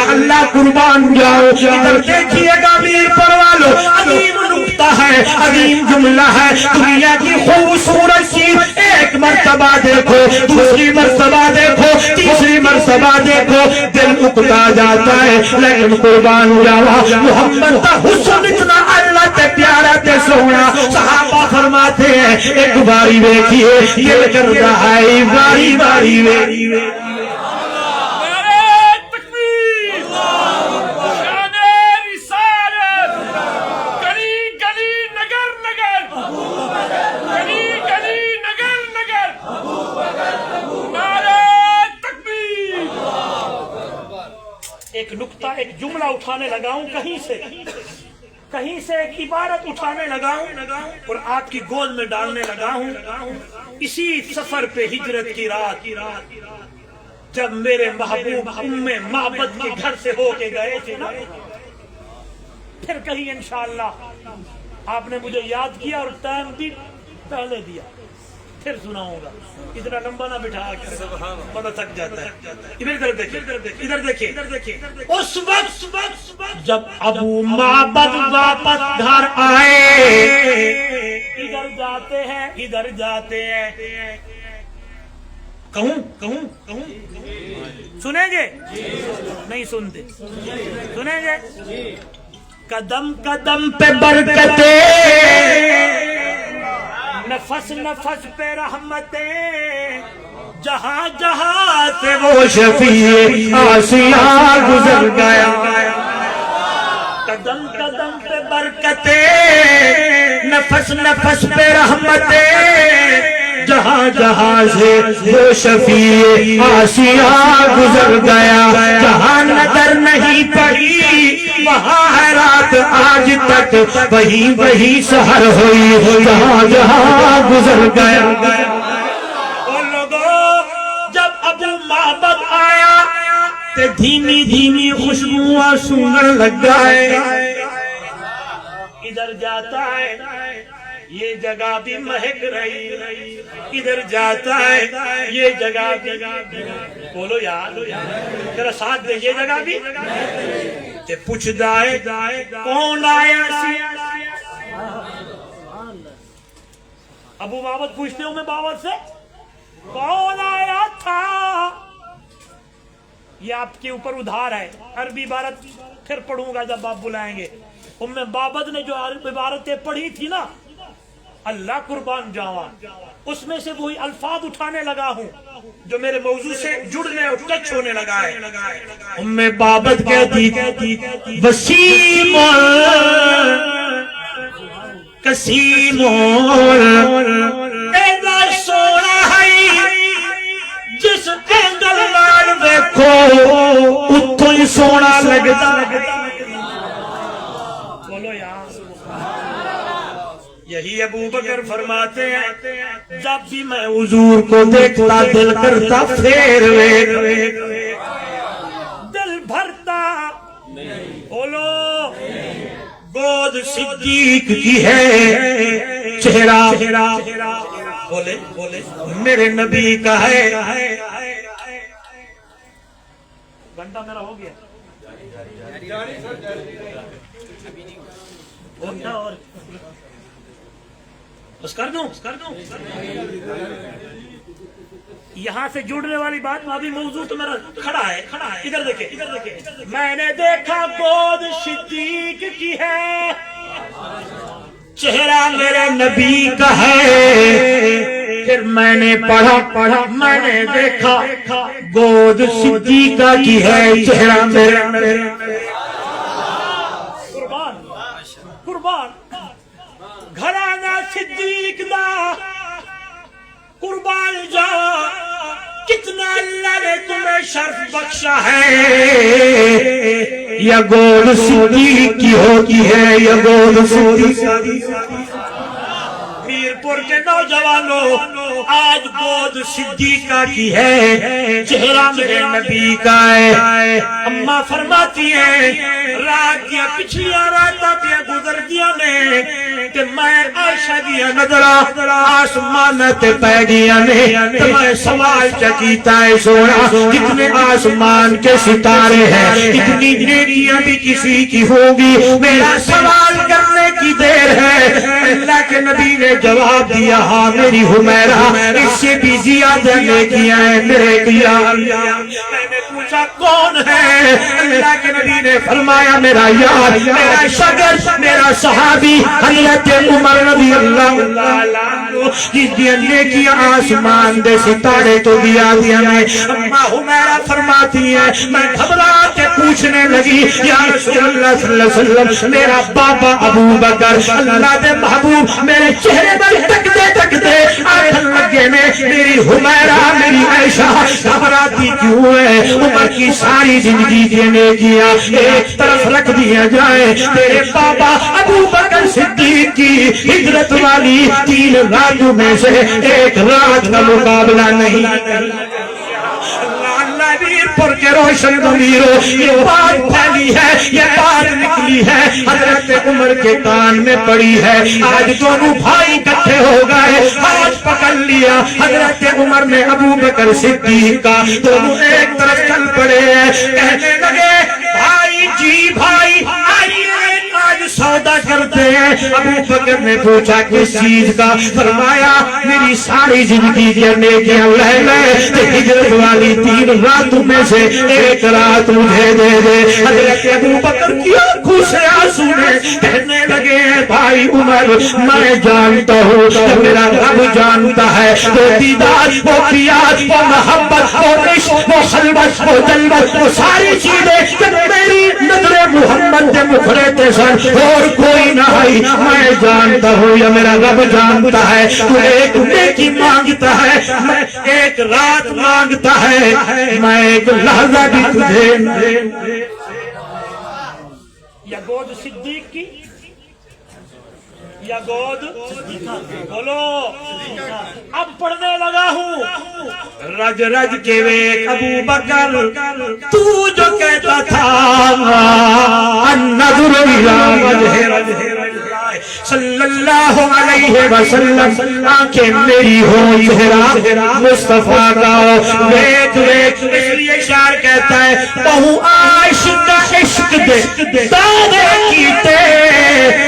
اللہ قربان جاؤ، ادھر دیکھیے گا میر پر والو، عظیم نقطہ ہے، عظیم جملہ ہے، دنیا کی خوبصورت چیز ایک مرتبہ دیکھو، دوسری مرتبہ دیکھو، تیسری مرتبہ دیکھو، دل اکتا جاتا ہے، لیکن قربان جاوا محمد کا حسن اتنا اللہ تے پیارا تے سونا، صحابہ فرماتے ہیں ایک باری دیکھیے دل کرتا ہے باری باری ایک نقطہ ایک جملہ اٹھانے لگا ہوں کہیں سے ایک عبارت اٹھانے لگا ہوں اور آپ کی گود میں ڈالنے لگا ہوں، اسی سفر پہ ہجرت کی رات جب میرے محبوب ام معبد کے گھر سے ہو کے گئے تھے نا، پھر کہیں انشاءاللہ آپ نے مجھے یاد کیا اور ٹائم بھی پہلے دیا، پھر سناؤں گا، اتنا لمبا نہ بٹھا کے بڑا تھک جاتا ہے۔ ادھر دیکھیں اس وقت جب ابو معبد واپس گھر آئے، ادھر جاتے ہیں کہوں سنیں گے؟ نہیں سنتے، سنیں گے؟ قدم قدم پہ برکتیں، نفس نفس پہ رحمتیں، جہاں جہاں سے وہ شفیع آسیہ گزر گیا۔ قدم قدم پہ برکتیں، نفس نفس پہ رحمتیں، جہاں جہاں سے وہ شفیع آسیہ گزر گیا۔ جہاں نظر نہیں پڑی وہاں ہے رات آج تک، وہی سحر ہوئی جہاں جہاں گزر گیا۔ اور لوگوں جب ابو معبد آیا تے دھیمی دھیمی خوشبوئیں سونگنے لگا ہے۔ ادھر جاتا ہے یہ جگہ بھی مہک رہی، ادھر جاتا ہے یہ جگہ بھی، بولو یار ذرا ساتھ دے، یہ جگہ بھی تے پوچھ دائے کون آیا سی؟ ابو معبد پوچھتے ہوں میں باور سے، کون آیا تھا؟ یہ آپ کے اوپر ادھار ہے، عربی عبارت پھر پڑھوں گا جب آپ بلائیں گے۔ ام بابد نے جو عبارتیں پڑھی تھی نا، اللہ قربان جاواں، اس میں سے وہی الفاظ اٹھانے لگا ہوں جو میرے موضوع سے جڑنے اور ٹچ ہونے لگا ہے۔ ام بابد کہتی وسیم کسیم ایسا سونا ہے جس اینگل نال دیکھو اتھوں ہی سونا لگتا۔ بولو یار، یہی ابو بکر فرماتے ہیں جب بھی میں حضور کو دیکھتا دل کرتا پھیر دل بھرتا، بولو گود صدیق کی ہے چہرہ، بولے میرے نبی کا ہے۔ گھنٹہ میرا ہو گیا اور بس کر دوں۔ یہاں سے جڑنے والی بات، ابھی موضوع تو میرا کھڑا ہے۔ ادھر دیکھیں، میں نے دیکھا گود صدیق کی ہے، چہرہ میرے نبی کا ہے۔ پھر میں نے پڑھا میں نے دیکھا گود صدیقہ کی ہے، چہرہ میرے قربان گھرانہ صدیق دا قربان جا، کتنا اللہ نے تمہیں شرف بخشا ہے۔ یا گود صدیق کی ہوتی ہے یا گود صدیق۔ میرپور کے نوجوانوں، آج گود صدیقہ کی ہے، چہرہ میرے نبی کا ہے۔ اماں فرماتی ہیں رات دیا پچھلیاں راتاں دیا گزر گیا نے کہ میں عائشہ دیا نظر آسمان تے پہ گیا نے، تو میں سوال چکیتا ہے سونا کتنے آسمان کے ستارے ہیں، اتنی نیکیاں بھی کسی کی ہوگی، میرا سوال کرنے کی دیر ہے۔ اللہ کے نبی نے جواب دیا ہاں میری حمیرہ، اس سے بھی زیادہ نیکیاں ہیں میرے کیا۔ میں نے پوچھا کون ہے؟ اللہ کے نبی نے فرمایا میرا یار، میرا شاگرد، میرا صحابی حضرت عمر رضی اللہ عنہ، جس دیا نیکیاں آسمان دے ستارے تو دیا دیا نے۔ اما حمیرہ فرماتی ہے میں گھبرا کے پوچھنے لگی یا رسول اللہ صلی اللہ علیہ وسلم، میرا بابا ابو بکر اللہ دے محبوب میرے چہرے پر تک دے آنکھن لگے نے، میری حمیرہ میری عائشہ گھبراتی کیوں ہے؟ عمر کی ساری زندگی دینے کیا ایک طرف رکھ دیا جائے، تیرے بابا ابو بکر صدیق کی ہجرت والی 3 راتوں میں سے ایک رات کا مقابلہ نہیں۔ اللہ پر کے روشن ضمیروں یہ بات پھیلی ہے، یہ بات نکلی ہے، حضرت عمر کے کان میں پڑی ہے۔ آج دونوں بھائی اکٹھے ہو گئے، ہاتھ پکڑ لیا حضرت عمر نے ابو بکر صدیق کا، دونوں ایک طرف چل پڑے ہیں، کہنے لگے بھائی جی بھائی آئیے آج سودا کرتے ہیں۔ ابو بکر نے پوچھا کس چیز کا؟ فرمایا میری ساری زندگی کے نیکیاں لے لے، ہجرت والی 3 راتوں میں سے ایک رات مجھے دے دے۔ حضرت ابو بکر کی آنکھوں سے آنسو نے کہنے لگے بھائی عمر میں جانتا ہوں کہ میرا رب جانتا ہے، وہ دیدار، وہ پیار، وہ محبت، وہ عشق، وہ خلوت، وہ جلوت، وہ ساری چیزیں جب میری نظر محمد کے مکھڑے تے سن اور کوئی نہ آئی، میں جانتا ہوں یا میرا رب جانتا ہے تو ایک نیکی مانگتا ہے، میں ایک رات مانگتا ہے، میں ایک لحظہ بھی تجھے۔ یا گود صدیق کی یا گود بولو، اب پڑھنے لگا ہوں۔ رج رج کے ویک ابو بکر تو جو کہتا تھا النظر الى وجہ صلی اللہ علیہ وسلم، آنکھیں میری ہو چہرہ مصطفیٰ کا ہو، ویک ویک اس لیے شاعر کہتا ہے بہو عاشق عشق دے دادے کیتے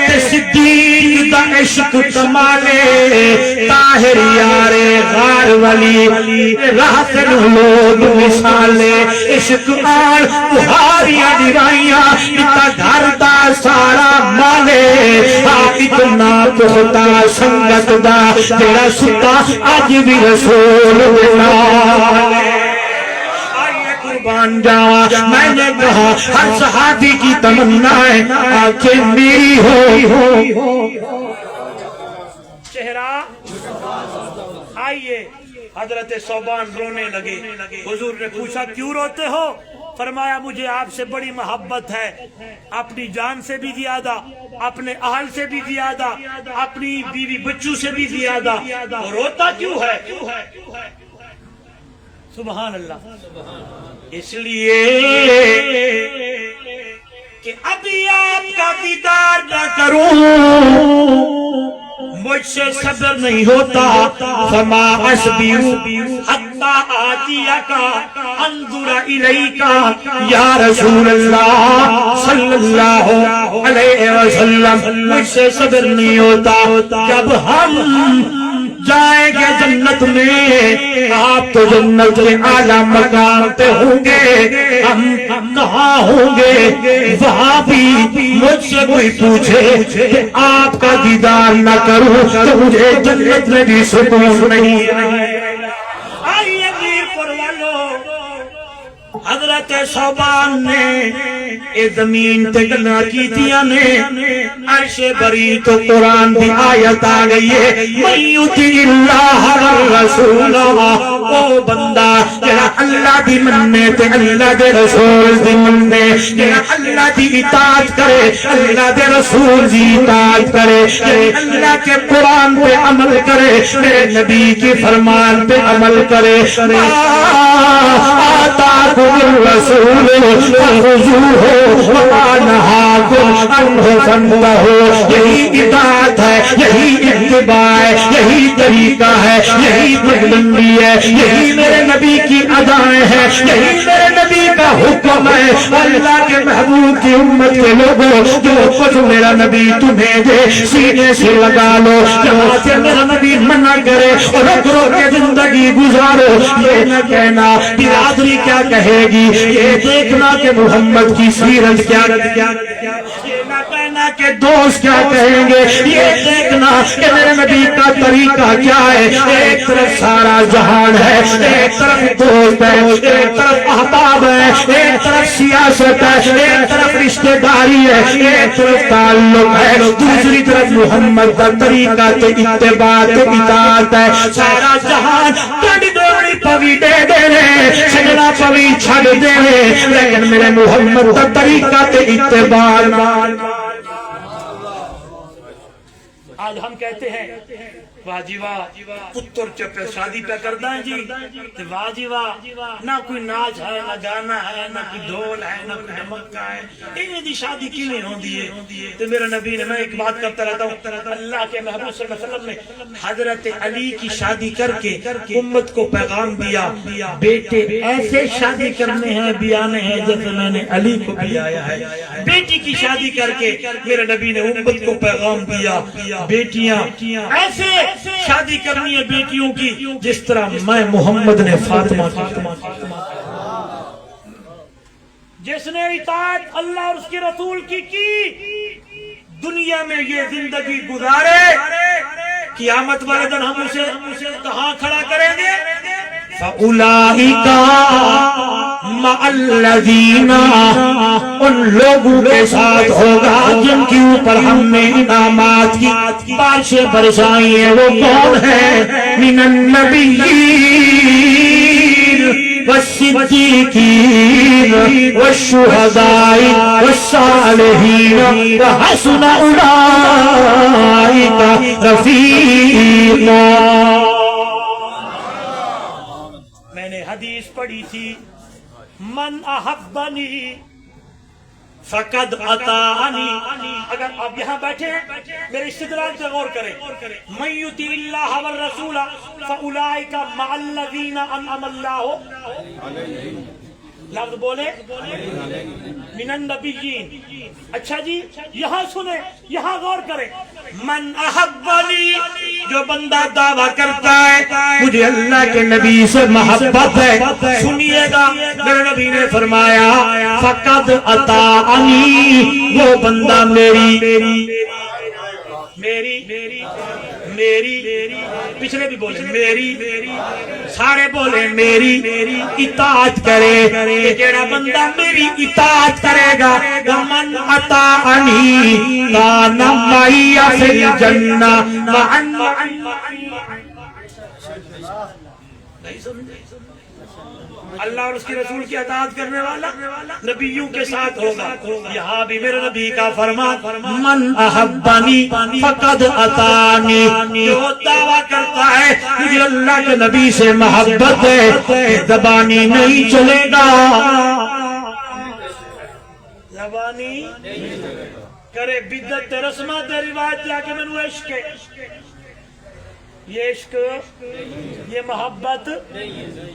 تے صدیق دا عشق کمالے، طاہر یار غار ولی راہ تن لوگ مثالے، عشق آن بہاریاں ڈرائیاں اتا گھر دا سارا مالے، اتنا پختہ سنگت دا تیرا ستا آج بھی رسول بلالے۔ آئیے قربان جاوا، میں نے کہا ہر صحابی کی تمنا ہے آنکھیں میری ہو چہرہ۔ آئیے حضرت صوبان رونے لگے، حضور نے پوچھا کیوں روتے ہو؟ فرمایا مجھے آپ سے بڑی محبت ہے، اپنی جان سے بھی زیادہ، اپنے اہل سے بھی زیادہ، اپنی بیوی بچوں سے بھی زیادہ، اور روتا کیوں ہے؟ سبحان اللہ۔ اس لیے کہ ابھی آپ کا دیدار نہ کروں مجھ سے صبر نہیں ہوتا، فما اصبر حتی آتیک انظر الیک یا رسول اللہ صلی اللہ علیہ وسلم، مجھ سے صبر نہیں ہوتا جب ہم جائیں گے جنت میں، آپ تو جنت کے اعلیٰ مقام پہ ہوں گے، ہم کہاں ہوں گے؟ وہاں بھی مجھ سے کوئی پوچھے کہ آپ کا دیدار نہ کروں تو مجھے جنت میں بھی سکون نہیں ہے۔ آئیے میر پر والو، حضرت صوبان نے اے زمین تے گنا کیتیاں نے، عرش بری تو قرآن دی آیت آ گئی ہے، من یطیع اللہ والرسول، او بندہ جڑا اللہ دی مننے تے اللہ دے رسول دی مننے، جڑا اللہ دی اطاعت کرے، اللہ دے رسول دی اطاعت کرے، جڑا اللہ کے قرآن پہ عمل کرے، میرے نبی کی فرمان پہ عمل کرے، آتاکم الرسول فخذوہ وما نہاکم عنہ فانتہوا، یہی اطاعت ہے، یہی اتباع ہے، یہی طریقہ ہے، یہی پابندی ہے، یہی میرے نبی کی ادائیں ہیں، یہی میرے نبی کا حکم ہے۔ اللہ کے محبوب کی امت کے لوگوں جو کچھ میرا نبی تمہیں دے سینے سے لگا لو، جہاں سے میرا نبی منع کرے اور رک رو کے زندگی گزارو، یہ نہ کہنا برادری کیا کہے گی، یہ دیکھنا کہ محمد کی سیرت کیا، یہ نہ کہنا کہ دوست کیا کہیں گے، یہ دیکھنا کہ میرے نبی کا طریقہ کیا ہے۔ ایک طرف سارا جہان ہے، ایک طرف دوست ہے، ایک طرف احباب ہے، ایک طرف سیاست ہے، ایک طرف رشتہ داری ہے، ایک طرف تعلق ہے، دوسری طرف محمد کا طریقہ تے اتباع تے اطاعت ہے۔ سارا جہان کڑی ڈوڑی پوی دے دے رہے، سجنا پوی چھڑ دے رہے، لیکن میرے محمد کا طریقہ تے اتباع آج ہم کہتے ہیں واہ جی واہ پتر چپے شادی پہ کردا ہے جی تے واہ جی واہ نہ کوئی ناچ ہے نہ گانا ہے نہ کوئی ڈھول ہے نہ کوئی ڈھمکا ہے انہیں دی شادی کیویں ہوندی ہے تے میرے نبی نے میں ایک بات کرتا رہتا ہوں اللہ کے محبوب صلی اللہ علیہ وسلم نے حضرت علی کی شادی کر کے امت کو پیغام دیا بیٹے ایسے شادی کرنے ہیں بیانے ہیں جیسے میں نے علی کو بھی آیا ہے بیٹی کی شادی کر کے میرے نبی نے امت کو پیغام دیا بیٹیاں ایسے شادی کرنی ہے بیٹیوں کی جس طرح میں محمد نے فاطمہ جس نے اطاعت اللہ اور اس کے رسول کی دنیا میں یہ زندگی گزارے قیامت والے دن ہم اسے کہاں کھڑا کریں گے فَأُولَئِكَ مَعَ الَّذِينَ ان لوگوں کے ساتھ ہوگا جن کے اوپر ہم نے انعامات کی بارشیں برسائی ہیں وہ کون ہے من النبیین والصدیقین والشہداء والصالحین وحسن اولئک رفیقا میں نے حدیث پڑھی تھی من احبنی فقد اطاعنی اگر آپ یہاں بیٹھے ہیں میرے استدلال سے غور کریں من یطیع اللہ والرسول فاولئک مع الذین انعم اللہ لفظ بولے من النبیین اچھا جی یہاں سنیں یہاں غور کریں من احبنی جو بندہ دعویٰ کرتا ہے مجھے اللہ کے نبی سے محبت ہے سنیے گا میرے نبی نے فرمایا فقد اطاعنی وہ بندہ میری پچھلے بھی بولے میری سارے بولے میری اطاعت کرے جڑا بندہ میری اطاعت کرے گا ومن اطاعنی کان معی فی الجنہ اللہ اور اس کے رسول کی اطاعت کرنے والا نبیوں کے ساتھ ہوگا یہاں بھی میرے نبی کا فرمان من احبنی فقد اطاعنی جو دعویٰ کرتا ہے مجھے اللہ کے نبی سے محبت ہے زبانی نہیں چلے گا زبانی کرے بدعت رسمات روایت یا کہ منو عشق یہ عشق یہ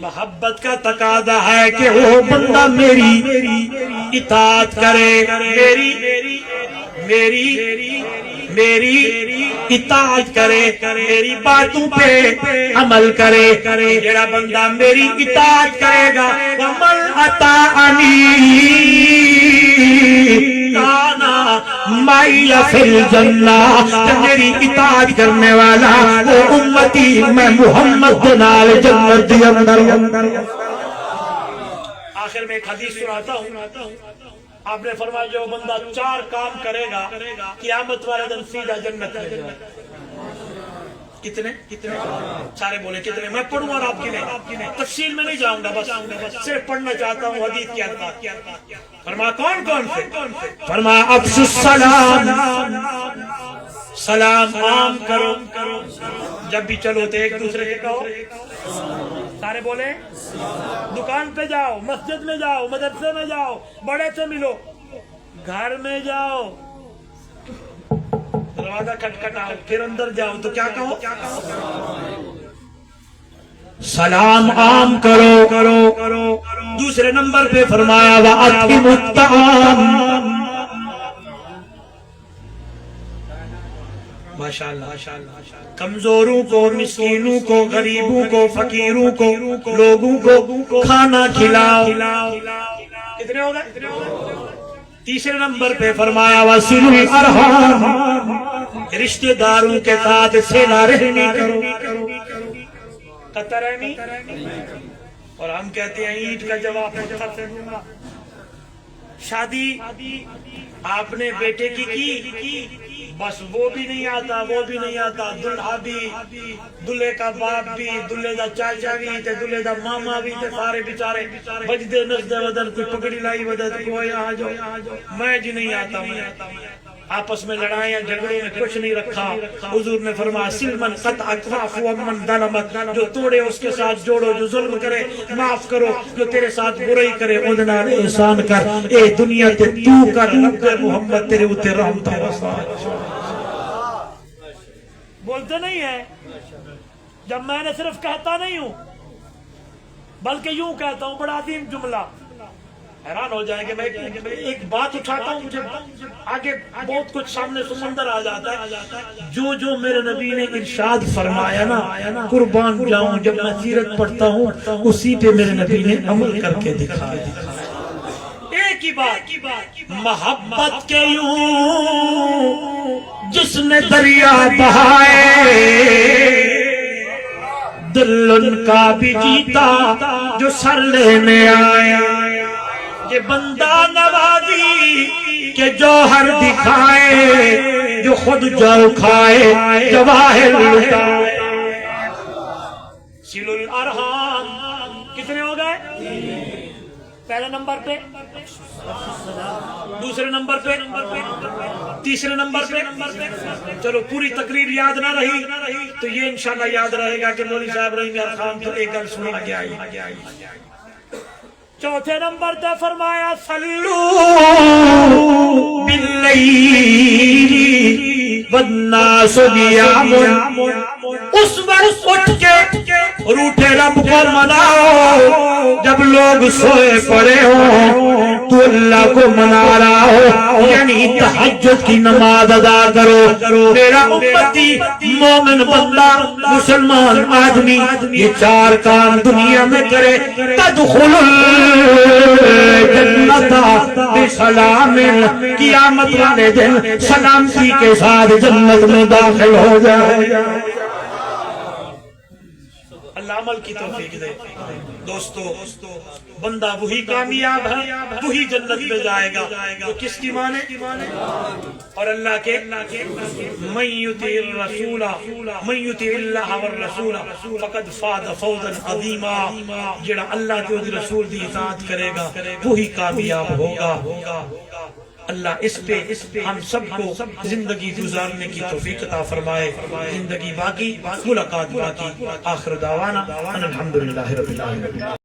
محبت کا تقاضا ہے کہ وہ بندہ میری اطاعت کرے میری اطاعت کرے میری باتوں پہ عمل کرے جڑا بندہ میری اطاعت کرے گا ومن اطاعنی کانا معی فی الجنہ میری اطاعت کرنے والا وہ امتی میں محمد نال جنت دی اندر آخر میں ایک حدیث سناتا ہوں آپ نے فرمایا جو بندہ 4 کام کرے گا قیامت والے دن سیدھا جنت میں جائے گا کتنے سارے بولے کتنے میں پڑھوں اور آپ کی نہیں تفصیل میں نہیں جاؤں گا بس صرف پڑھنا چاہتا ہوں حدیث کیا تھا فرمایا کون سے فرمایا افشوا السلام سلام عام کرو جب بھی چلو تو ایک دوسرے کے کہو سارے بولے دکان پہ جاؤ مسجد میں جاؤ مدرسے میں جاؤ بڑے سے ملو گھر میں جاؤ دروازہ کھٹکھٹاؤ پھر اندر جاؤ تو کیا کہو سلام عام کرو دوسرے نمبر پہ فرمایا وَأَطْعِمُوا الطَّعَامَ ماشاءاللہ کمزوروں کو مسکینوں کو غریبوں کو فقیروں کو لوگوں کو کھانا کھلاؤ کتنے ہو گئے تیسرے نمبر پہ فرمایا وَصِلُوا الْأَرْحَامَ رشتہ داروں کے ساتھ صلہ رحمی کرو قطع رحمی اور ہم کہتے ہیں اینٹ کا جواب پتھر سے دوں گا شادی آپ نے بیٹے کی بس وہ بھی نہیں آتا دلہا بھی دلہے کا باپ بھی دلہے دا چاچا بھی تے دلہے دا ماما بھی تے سارے بیچارے بجدے نسدے ودن کوئی پکڑی لائی ودن کوئی آ جاؤ میں جی نہیں آتا آپس میں لڑائیاں جھگڑوں میں کچھ نہیں رکھا. حضور نے فرمایا سلمن قطعک فاعف عمن ظلمک، جو توڑے اس کے ساتھ جوڑو، جو ظلم کرے معاف کرو، جو تیرے ساتھ برائی کرے اودے نال احسان کر. اے دنیا تے تو کر رب محمد تیرے اوتے رحمت واسطہ. بولتے نہیں ہے جب میں نے صرف کہتا نہیں ہوں بلکہ یوں کہتا ہوں، بڑا عظیم جملہ. حیران ہو جائیں گے میں ایک بات اٹھاتا ہوں، مجھے آگے بہت کچھ سامنے سمندر آ جاتا ہے. جو میرے نبی نے ارشاد فرمایا نا، قربان جاؤں جب میں سیرت پڑھتا ہوں اسی پہ میرے نبی نے عمل کر کے دکھایا. ایک ہی بات، محبت کے یوں جس نے دریا بہائے، دل ان کا بھی جیتا جو سر لینے آیا. یہ بندہ نوازی کے جوہر دکھائے، جو خود جو کھائے جواہر لٹائے. سیل الارحام کتنے ہو گئے؟ پہلے نمبر پہ، دوسرے نمبر پہ، تیسرے نمبر پہ. چلو پوری تقریر یاد نہ رہی تو یہ انشاءاللہ یاد رہے گا کہ مولوی صاحب رحیم یار خان تو ایک گل سنا گیا. چوتھے نمبر پہ فرمایا صلو باللیل والناس نیام. اس وقت اٹھ کے روٹھے رب کو مناؤ جب لوگ سوئے پڑے ہوں تو اللہ کو منا رہا ہو، یعنی تہجد کی نماز ادا کرو. میرا امتی مومن بندہ مسلمان آدمی یہ چار کام دنیا میں کرے، تدخل الجنت بسلام، قیامت والے دن سلامتی کے ساتھ جنت میں داخل ہو جائے. اللہ عمل کی توفیق دے. دوستو بندہ وہی کامیاب ہے، وہی جنت میں جائے گا جو کس کی مانے اور اللہ کے. من یطیع الرسول من یطیع اللہ والرسول فقد فاز فوزا عظیما. جڑا اللہ کے رسول دی اطاعت کرے گا وہی کامیاب ہوگا. اللہ اس پہ ہم سب کو زندگی گزارنے کی توفیق عطا فرمائے. زندگی باقی، ملاقات باقی. آخر دعوانا الحمدللہ رب العالمین.